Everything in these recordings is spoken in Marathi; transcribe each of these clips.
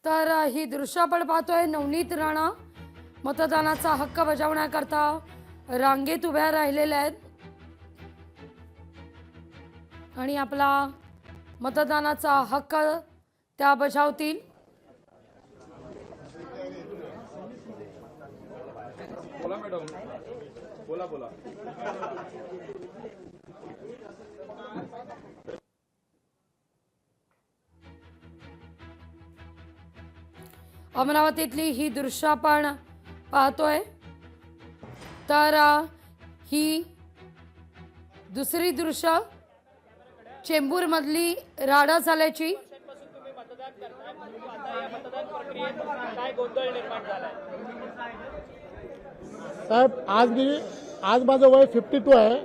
तर ही दृश्य आपण पाहतोय. नवनीत राणा मतदानाचा हक्क बजावण्याकरता रांगेत उभ्या राहिलेल्या आहेत आणि आपला मतदानाचा हक्क त्या बजावतील. बोला मॅडम, बोला बोला. अमरावतीतली ही दृश्य आपण पाहतोय. तर ही दुसरी दृश्य चेंबूर मधली राडा झाल्याची. साहेब, आज माझं वय 52 आहे.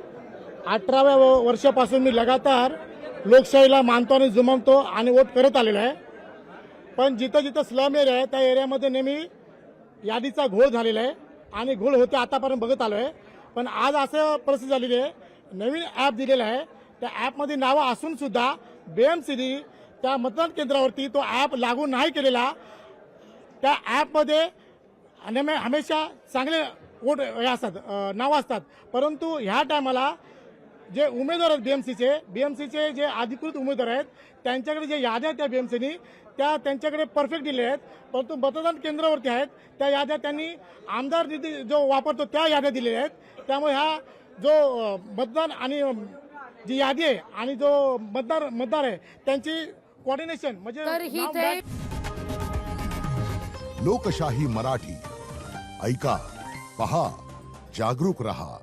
18व्या वर्षापासून मी लगातार लोकशाहीला मानतो आणि जुमानतो आणि वोट करत आलेलो आहे. पण जिथं जिथं स्लम एरिया आहे त्या एरियामध्ये नेहमी यादीचा घोळ झालेला आहे आणि घोळ होते आतापर्यंत बघत आलो आहे. पण आज असं परिस्थिती झालेली आहे, नवीन ॲप दिलेला आहे. त्या ॲपमध्ये नावं असून सुद्धा BMCने त्या मतदान केंद्रावरती तो ॲप लागू नाही केलेला. त्या ॲपमध्ये हमेशा चांगले वोट हे असतात, नावं असतात. परंतु ह्या टायमाला जे उमेदवार आहेत BMCचे जे अधिकृत उमेदवार आहेत त्यांच्याकडे जे याद्या आहेत त्या BMCनी त्या त्यांच्याकडे परफेक्ट दिलेल्या आहेत. परंतु मतदान केंद्रावरती आहेत त्या याद्या त्यांनी आमदार निधी जो वापरतो त्या याद्या दिलेल्या आहेत. त्यामुळे हा जो मतदान आणि जी यादी आहे आणि जो मतदार आहे त्यांची कोऑर्डिनेशन म्हणजे लोकशाही मराठी ऐका, पहा, जागरूक रहा.